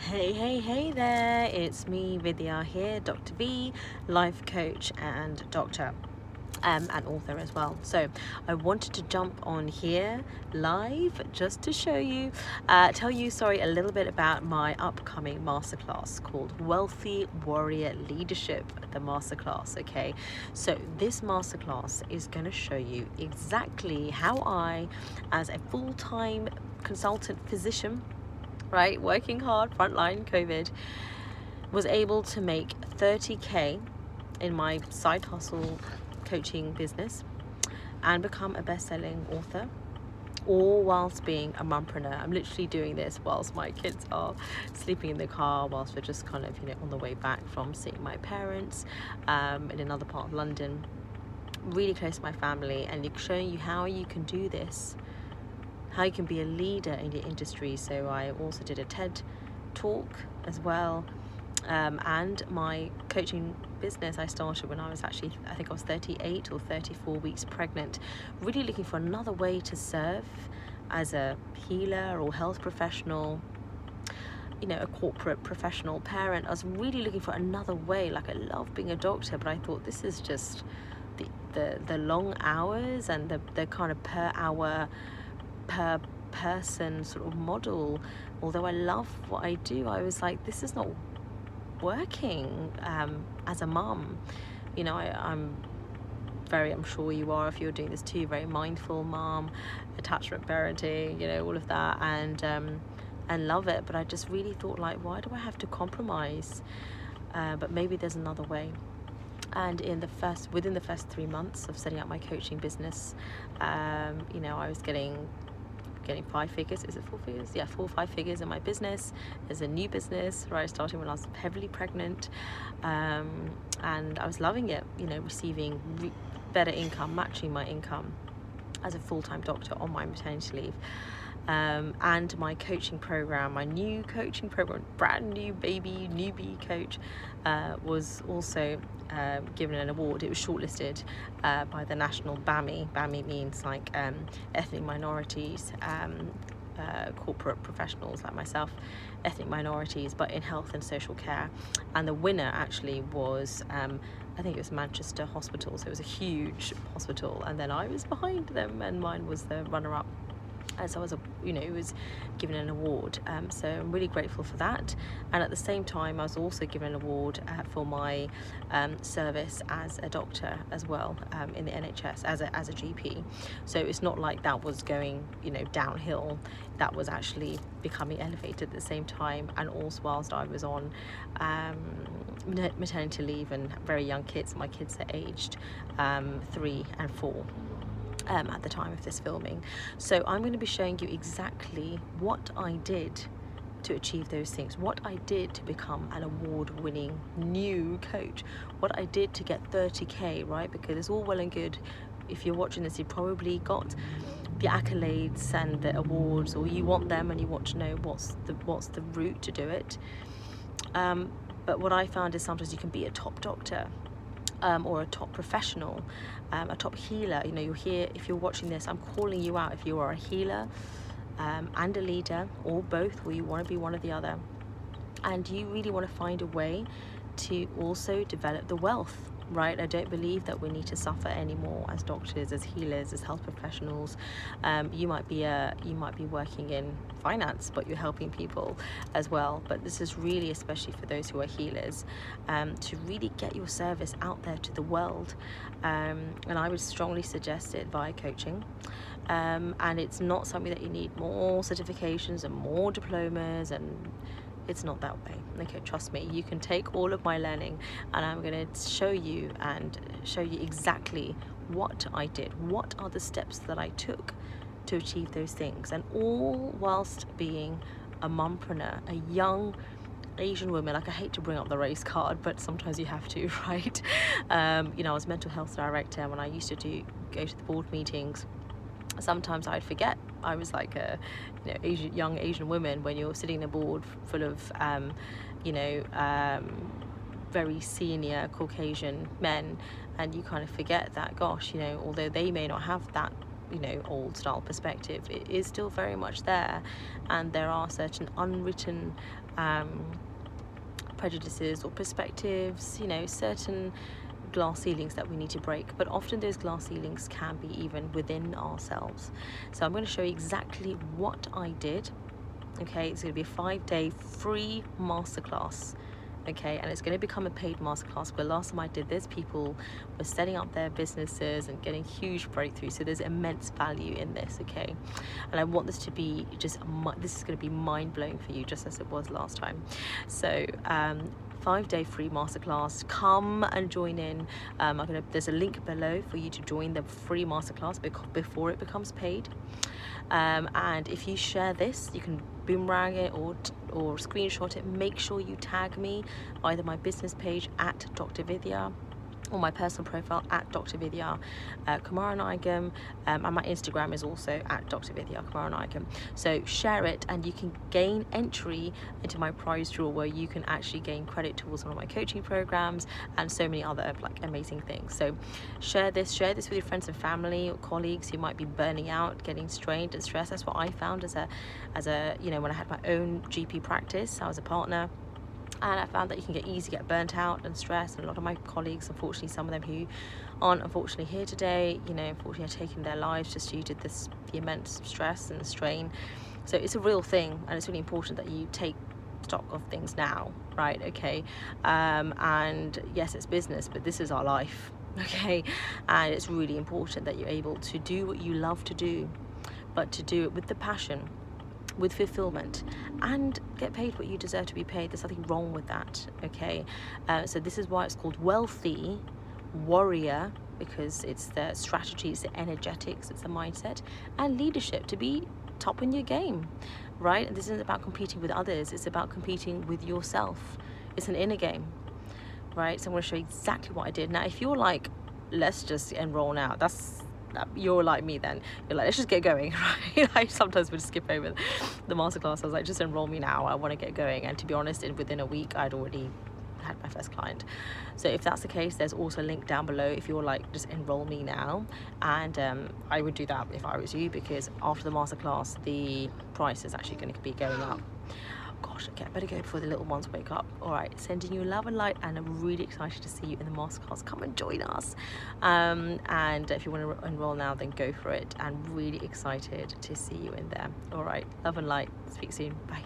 Hey there, it's me, Vidya here, Dr. V, life coach and doctor, and author as well. So I wanted to jump on here live just to tell you, a little bit about my upcoming masterclass called Wealthy Warrior Leadership, the masterclass, okay? So this masterclass is going to show you exactly how I, as a full-time consultant physician, right, working hard, frontline COVID, was able to make 30K in my side hustle coaching business and become a best-selling author, all whilst being a mumpreneur. I'm literally doing this whilst my kids are sleeping in the car, whilst we're just kind of, on the way back from seeing my parents in another part of London, really close to my family, and showing you how you can do this, how you can be a leader in your industry. So I also did a TED talk as well, and my coaching business I started when I was actually, I think I was 38 or 34 weeks pregnant, really looking for another way to serve as a healer or health professional, a corporate professional parent. I was really looking for another way. Like, I love being a doctor, but I thought this is just the long hours and the kind of per hour, per person sort of model. Although I love what I do, I was like, this is not working as a mum. I'm sure you are, if you're doing this too, very mindful mom, attachment parenting, all of that, and love it. But I just really thought, like, why do I have to compromise? But maybe there's another way. And within the first 3 months of setting up my coaching business, I was getting 5 figures. Is it 4 figures? Yeah, 4 or 5 figures in my business. There's a new business, right, starting when I was heavily pregnant, and I was loving it, receiving better income, matching my income as a full-time doctor on my maternity leave. And my coaching program, my new coaching program, brand new baby newbie coach, was also given an award. It was shortlisted by the national BAMI. BAMI means like ethnic minorities, corporate professionals like myself, ethnic minorities, but in health and social care. And the winner actually was, I think it was Manchester Hospital, so it was a huge hospital, and then I was behind them, and mine was the runner-up. So it was given an award, so I'm really grateful for that. And at the same time, I was also given an award for my service as a doctor as well, in the NHS as a GP. So it's not like that was going downhill. That was actually becoming elevated at the same time, and also whilst I was on maternity leave and very young kids. My kids are aged 3 and 4 at the time of this filming. So I'm going to be showing you exactly what I did to achieve those things, what I did to become an award-winning new coach, what I did to get 30K, right? Because it's all well and good, if you're watching this, you probably got the accolades and the awards, or you want them and you want to know what's the route to do it. But what I found is sometimes you can be a top doctor, or a top professional, a top healer. You're here, if you're watching this, I'm calling you out if you are a healer and a leader, or both, or you want to be one or the other, and you really want to find a way to also develop the wealth, right? I don't believe that we need to suffer anymore as doctors, as healers, as health professionals. You might be working in finance, but you're helping people as well. But this is really especially for those who are healers, to really get your service out there to the world. And I would strongly suggest it via coaching. And it's not something that you need more certifications and more diplomas, and it's not that way. Okay, trust me, you can take all of my learning, and I'm going to show you exactly what I did, what are the steps that I took to achieve those things, and all whilst being a mumpreneur, a young Asian woman. Like, I hate to bring up the race card, but sometimes you have to, right? I was mental health director, and when I used to go to the board meetings, sometimes I'd forget I was like a young Asian woman when you're sitting in a board full of very senior Caucasian men, and you kind of forget that, gosh, although they may not have that you know, old style perspective. It is still very much there, and there are certain unwritten prejudices or perspectives, you know, certain glass ceilings that we need to break, but often those glass ceilings can be even within ourselves. So I'm going to show you exactly what I did. Okay, it's going to be a 5-day free masterclass. Okay, and it's going to become a paid masterclass, where last time I did this, people were setting up their businesses and getting huge breakthroughs. So there's immense value in this. Okay, and I want this to be just this is going to be mind-blowing for you, just as it was last time. So 5-day free masterclass, come and join in. There's a link below for you to join the free masterclass before it becomes paid. And if you share this, you can boomerang it or screenshot it. Make sure you tag me, either my business page at Dr. Vidya or my personal profile at Dr. Vidya Kumaranayagam, and my Instagram is also at Dr. Vidya Kumaranayagam. So share it, and you can gain entry into my prize draw, where you can actually gain credit towards one of my coaching programs and so many other like amazing things. So share this with your friends and family or colleagues who might be burning out, getting strained and stressed. That's what I found as a you know, when I had my own GP practice, I was a partner. And I found that you can get burnt out and stressed, and a lot of my colleagues, unfortunately, some of them who aren't unfortunately here today, you know, unfortunately are taking their lives just due to the immense stress and strain. So it's a real thing, and it's really important that you take stock of things now, right? Okay, and yes, it's business, but this is our life. Okay, and it's really important that you're able to do what you love to do, but to do it with the passion, with fulfillment, and get paid what you deserve to be paid. There's nothing wrong with that. Okay, so this is why it's called Wealthy Warrior, because it's the strategy, it's the energetics, it's the mindset, and leadership to be top in your game, right? And this isn't about competing with others, it's about competing with yourself. It's an inner game, right? So I'm going to show you exactly what I did. Now, if you're like, let's just enroll now, you're like me then. You're like, let's just get going, right? I sometimes would skip over the masterclass. I was like, just enroll me now, I want to get going. And to be honest, within a week I'd already had my first client. So if that's the case, there's also a link down below if you're like, just enroll me now. And I would do that if I was you, because after the masterclass the price is actually going to be going up. Gosh, okay, I better go before the little ones wake up. All right, sending you love and light, and I'm really excited to see you in the masterclass. Come and join us. And if you want to enroll now, then go for it. I'm really excited to see you in there. All right, love and light. Speak soon. Bye.